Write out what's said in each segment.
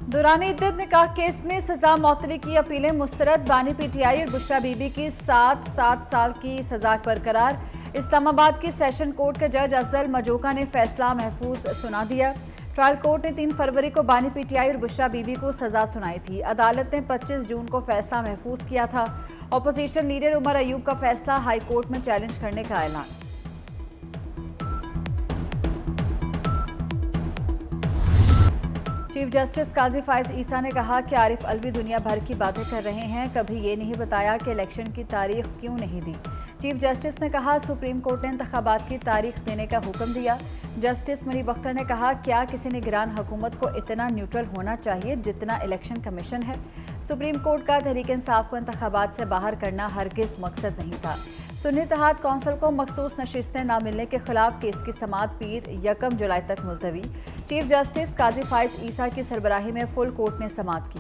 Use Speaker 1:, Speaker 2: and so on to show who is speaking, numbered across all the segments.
Speaker 1: दुरानी इद्दत निकाह केस में सजा मौतली की अपीलें मुस्तरद। बानी पीटीआई और बुशरा बीबी की 7 साल की सजा बरकरार। इस्लामाबाद की सेशन कोर्ट के जज अफजल मजोका ने फैसला महफूज सुना दिया। ट्रायल कोर्ट ने 3 फरवरी को बानी पीटीआई और बुशरा बीबी को सजा सुनाई थी। अदालत ने 25 जून को फैसला महफूज किया था। अपोजिशन लीडर उमर अयूब का फैसला हाई कोर्ट में चैलेंज करने का ऐलान। चीफ जस्टिस काजी फायज ईसा ने कहा कि आरिफ अलवी दुनिया भर की बातें कर रहे हैं, कभी ये नहीं बताया कि इलेक्शन की तारीख क्यों नहीं दी। चीफ जस्टिस ने कहा सुप्रीम कोर्ट ने इंतखाबात की तारीख देने का हुक्म दिया। जस्टिस मुनीब अख्तर ने कहा क्या किसी निगरान हुकूमत को इतना न्यूट्रल होना चाहिए जितना इलेक्शन कमीशन है। सुप्रीम कोर्ट का तहरीक इंसाफ को इंतखाबात से बाहर करना हरगिज मकसद नहीं था। सुन्नी इत्तेहाद कौंसिल को मखसूस नशिस्तें न मिलने के खिलाफ केस की समाअत पीर 1 जुलाई तक मुलतवी। चीफ जस्टिस काजी फायज ईसा की सरबराही में फुल कोर्ट ने समाअत की।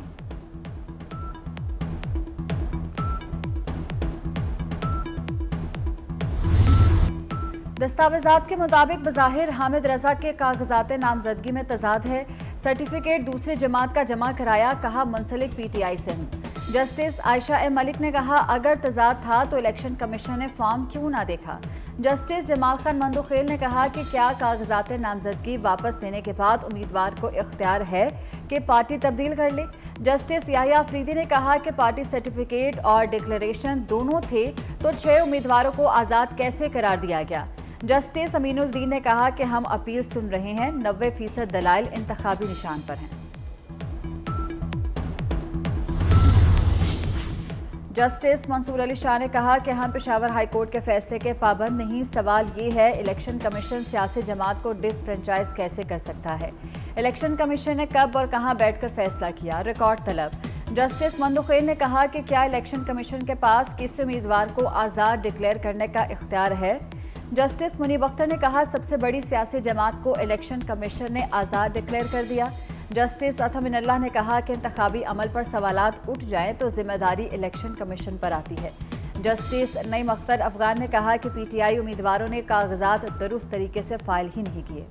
Speaker 1: दस्तावेजात के मुताबिक बज़ाहिर हामिद रजा के कागजात नामजदगी में तजाद है। सर्टिफिकेट दूसरी जमात का जमा कराया, कहा मुंसलिक पीटीआई से हूं। जस्टिस आयशा ए मलिक ने कहा अगर तजाद था तो इलेक्शन कमीशन ने फॉर्म क्यों ना देखा। जस्टिस जमाल खान मंदोखेल ने कहा कि क्या कागजात नामजदगी वापस देने के बाद उम्मीदवार को इख्तियार है कि पार्टी तब्दील कर ले। जस्टिस याहिया अफरीदी ने कहा कि पार्टी सर्टिफिकेट और डिक्लेरेशन दोनों थे तो 6 उम्मीदवारों को आज़ाद कैसे करार दिया गया। जस्टिस अमीनुद्दीन ने कहा कि हम अपील सुन रहे हैं, 90% दलाइल इंतखाबी निशान पर हैं। जस्टिस मंसूर अली शाह ने कहा कि हम पेशावर हाई कोर्ट के फैसले के पाबंद नहीं। सवाल ये है इलेक्शन कमीशन सियासी जमात को डिसफ्रेंचाइज कैसे कर सकता है। इलेक्शन कमीशन ने कब और कहां बैठकर फैसला किया, रिकॉर्ड तलब। जस्टिस मंदोखेल ने कहा कि क्या इलेक्शन कमीशन के पास किसी उम्मीदवार को आज़ाद डिक्लेयर करने का इख्तियार है। जस्टिस मुनीब अख्तर ने कहा सबसे बड़ी सियासी जमात को इलेक्शन कमीशन ने आज़ाद डिक्लेयर कर दिया। जस्टिस अथमिनल्लाह ने कहा कि इंतखाबी अमल पर सवालात उठ जाएं तो जिम्मेदारी इलेक्शन कमीशन पर आती है। जस्टिस नईम अख्तर अफगान ने कहा कि पीटीआई उम्मीदवारों ने कागजात दुरुस्त तरीके से फाइल ही नहीं किए।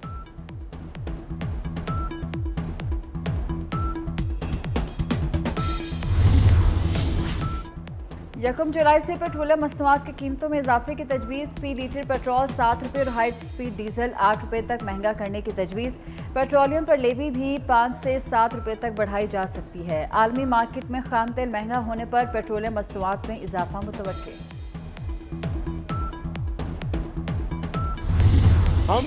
Speaker 1: 1 जुलाई से पेट्रोलियम मसनूआत की कीमतों में इजाफे की तजवीज़। फी लीटर पेट्रोल 7 रुपये और हाई स्पीड डीजल 8 रुपये तक महंगा करने की तजवीज़। पेट्रोलियम पर लेवी भी 5 से 7 रुपये तक बढ़ाई जा सकती है। आलमी मार्केट में खाम तेल महंगा होने पर पेट्रोलियम मसनूआत में इजाफा मुतवक्किल।
Speaker 2: हम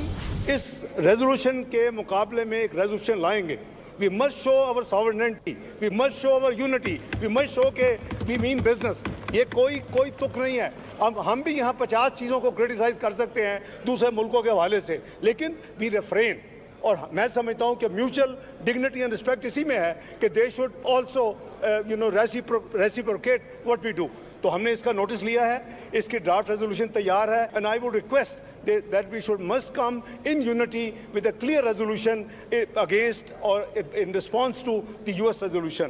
Speaker 2: इस रेजोल्यूशन के मुकाबले में एक रेजोल्यूशन लाएंगे। We must show our sovereignty, we must show our unity, we must show के we mean business। ये कोई तुक नहीं है। अब हम भी यहाँ 50 चीज़ों को क्रिटिसाइज कर सकते हैं दूसरे मुल्कों के हवाले से, लेकिन वी रेफ्रेन। और मैं समझता हूँ कि म्यूचुअल डिग्निटी एंड रिस्पेक्ट इसी में है कि they should also reciprocate what we do. तो हमने इसका नोटिस लिया है, इसकी ड्राफ्ट रेजोल्यूशन तैयार है and I would request that we must come in unity with a clear resolution against or in response to the US resolution।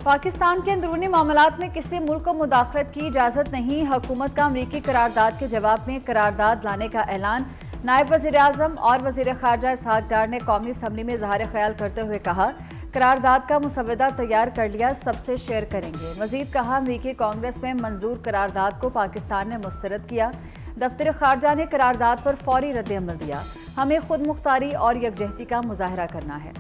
Speaker 1: Pakistan के अंदरूनी मामलात में किसी मुल्क को मुदाखलत की इजाज़त नहीं। हुकूमत का अमरीकी करारदाद के जवाब में करारदाद लाने का ऐलान। नायब वज़ीर आज़म और वज़ीर ख़ारजा इसहाक़ डार ने कौमी असम्बली में इज़हार ख़याल करते हुए कहा करारदाद का मुसवदा तैयार कर लिया, सबसे शेयर करेंगे। मज़ीद कहा अमरीकी कांग्रेस में मंजूर करारदाद को पाकिस्तान ने मुस्तरद किया। दफ्तर ख़ारजा ने करारदाद पर फौरी रद्द-ए-अमल दिया। हमें खुद मुख्तारी और यकजहती का मुजाहरा करना है।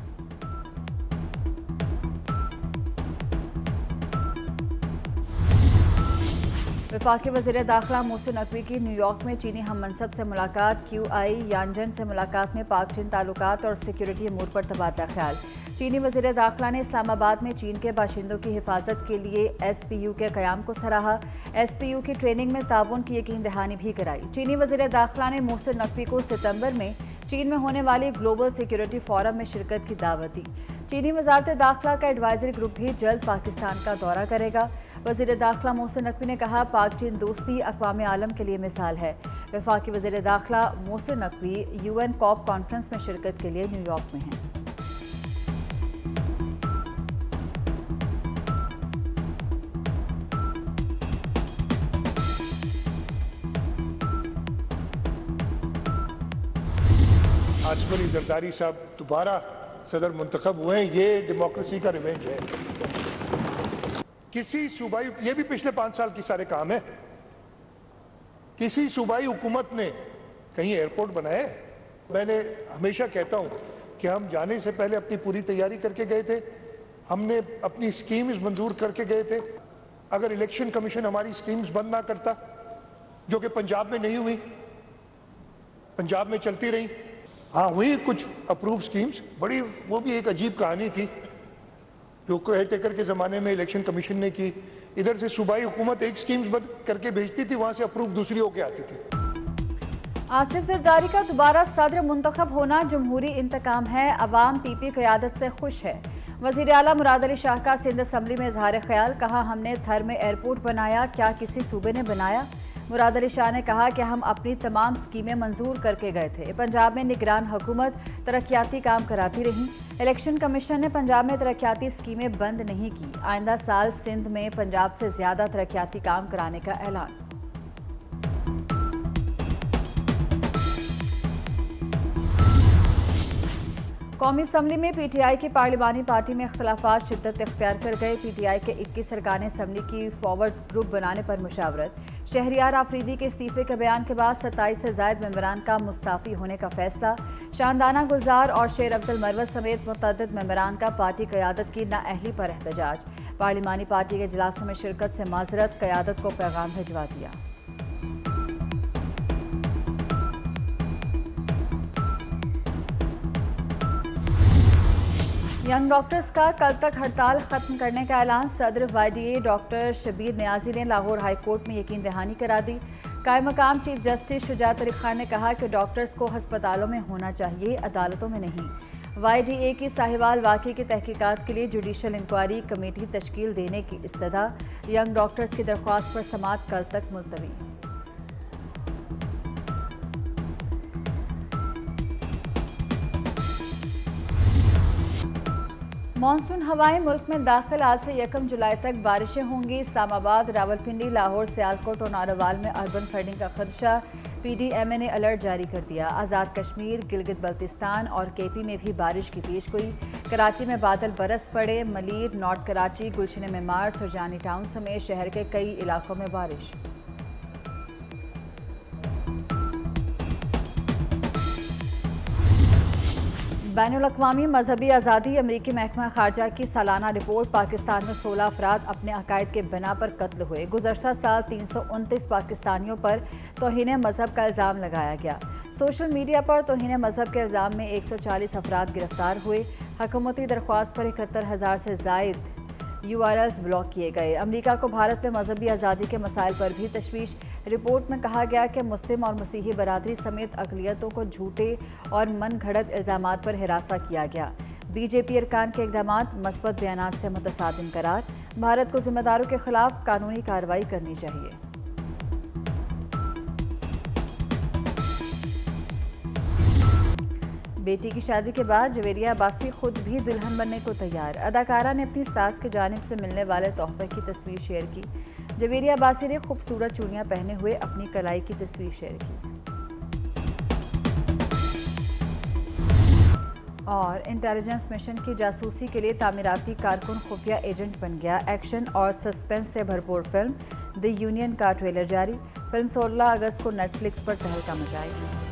Speaker 1: वफाकी वज़ीर दाखिला मोहसिन नकवी की न्यूयॉर्क में चीनी हम मनसब से मुलाकात। QI यानजन से मुलाकात में पाक चीन ताल्लुकात और सिक्योरिटी अमूर पर तबादला ख्याल। चीनी वज़ीर दाखिला ने इस्लामाबाद में चीन के बाशिंदों की हिफाजत के लिए SPU के क़याम को सराहा। SPU की ट्रेनिंग में ताउन की यकीन दहानी भी कराई। चीनी वज़ीर दाखिला ने मोहसिन नकवी को सितंबर में चीन में होने वाली ग्लोबल सिक्योरिटी फोरम में शिरकत की दावत दी। चीनी वज़ारत दाखिला का एडवाइजरी ग्रुप भी जल्द पाकिस्तान का दौरा करेगा। वज़ीर दाखिला मोहसिन नकवी ने कहा पाक चीन दोस्ती अक़वाम आलम के लिए मिसाल है। वफाकी वज़ीर दाखिला Mohsin Naqvi UN COP conference में शिरकत के लिए न्यूयॉर्क में हैं।
Speaker 3: आसमानी जरदारी साहब दोबारा सदर मुंतखब हुए हैं, ये डेमोक्रेसी का रिवेंज है। किसी सूबाई, ये भी पिछले 5 साल की सारे काम है, किसी सूबाई हुकूमत ने कहीं एयरपोर्ट बनाया है? मैंने हमेशा कहता हूं कि हम जाने से पहले अपनी पूरी तैयारी करके गए थे, हमने अपनी स्कीम्स मंजूर करके गए थे। अगर इलेक्शन कमीशन हमारी स्कीम्स बंद ना करता, जो कि पंजाब में नहीं हुई, पंजाब में चलती रही, हाँ हुई कुछ अप्रूव स्कीम्स, बड़ी वो भी एक अजीब कहानी थी जो केयर टेकर के ज़माने में इलेक्शन कमीशन ने की। इधर से सूबाई हुकूमत एक स्कीम्स बंद करके भेजती थी, वहाँ से अप्रूव दूसरी होके आती थी।
Speaker 1: आसिफ जरदारी का दोबारा सदर मुंतखब होना जमहूरी इंतकाम है, अवाम पीपी क़यादत से खुश है। वज़ीर आला मुराद अली शाह का सिंध असम्बली में इजहार ख्याल, कहा हमने थर में एयरपोर्ट बनाया, क्या किसी सूबे ने बनाया? मुराद अली शाह ने कहा कि हम अपनी तमाम स्कीमें मंजूर करके गए थे। पंजाब में निगरान हुकूमत तरक्याती काम कराती रही। इलेक्शन कमीशन ने पंजाब में तरक्याती स्कीमें बंद नहीं की। आइंदा साल सिंध में पंजाब से ज़्यादा तरक्याती काम कराने का ऐलान। कौमी असम्बली में पीटीआई की पार्लिमानी पार्टी में इख्तलाफात शिद्दत इख्तियार कर गए। पीटीआई के 21 अरकान असम्बली की फॉरवर्ड ग्रुप बनाने पर मुशावरत। शहरियार आफरीदी के इस्तीफे के बयान के बाद 27 से ज़ायद मेंबरान का मुस्ताफ़ी होने का फैसला। शानदाना गुलजार और शेर अब्दुल मरवत समेत मुतअद्दिद मेंबरान का पार्टी क़यादत की नाअहली पर एहतजाज। पार्लिमानी पार्टी के इजलासों में शिरकत से माजरत, क़यादत को पैगाम भिजवा दिया। यंग डॉक्टर्स का कल तक हड़ताल खत्म करने का ऐलान। सदर YDA डॉक्टर शबीर नियाजी ने लाहौर हाई कोर्ट में यकीन दहानी करा दी। कायम मकाम चीफ जस्टिस शुजात तरीक खान ने कहा कि डॉक्टर्स को हस्पतालों में होना चाहिए, अदालतों में नहीं। YDA की साहिवाल वाक़े की तहकीकात के लिए जुडिशल इंक्वायरी कमेटी तश्कील देने की इस्तदा। यंग डॉक्टर्स की दरख्वास्त पर समाअत कल तक मुलतवी। मानसून हवाएं मुल्क में दाखिल, आज से 1 जुलाई तक बारिशें होंगी। इस्लामाबाद, रावलपिंडी, लाहौर, सियालकोट और नारोवाल में अर्बन फ्लडिंग का खदशा। PDMA ने अलर्ट जारी कर दिया। आज़ाद कश्मीर, गिलगित बल्तिस्तान और KP में भी बारिश की पेशगोई। कराची में बादल बरस पड़े। मलीर, नॉर्थ कराची, गुलशन मेमार, सुरजानी टाउन समेत शहर के कई इलाकों में बारिश। बैनुल-अक़वामी मजहबी आज़ादी अमरीकी महकमा खारजा की सालाना रिपोर्ट। पाकिस्तान में 16 अफराद अपने अकायद के बिना पर कत्ल हुए। गुज़श्ता साल 329 पाकिस्तानियों पर तौहीन मजहब का इल्ज़ाम लगाया गया। सोशल मीडिया पर तौहीन मजहब के इल्ज़ाम में 140 अफराद गिरफ्तार हुए। हुकूमती दरख्वास्त पर 71,000 से ज़ायद URLs ब्लॉक किए गए। अमरीका को भारत में मजहबी आज़ादी के मसाइल पर भी तशवीश। रिपोर्ट में कहा गया कि मुस्लिम और मसीही बरादरी समेत अक़लियतों को झूठे और मन घड़त इल्ज़ामात पर हिरासा किया गया। BJP अरकान के इक़दामात मस्बत बयानात से मुतसादिम करार। भारत को ज़िम्मेदारों के खिलाफ कानूनी कार्रवाई करनी चाहिए। बेटी की शादी के बाद जवेरिया अब्बासी खुद भी दुल्हन बनने को तैयार। अदाकारा ने अपनी सास की जानिब से मिलने वाले तोहफे की तस्वीर शेयर की। जवेरिया अब्बासी ने खूबसूरत चूड़ियां पहने हुए अपनी कलाई की तस्वीर शेयर की। और इंटेलिजेंस मिशन की जासूसी के लिए तामीराती कारकुन खुफिया एजेंट बन गया। एक्शन और सस्पेंस से भरपूर फिल्म द यूनियन का ट्रेलर जारी। फिल्म 16 अगस्त को नेटफ्लिक्स पर तहलका मचाएगी।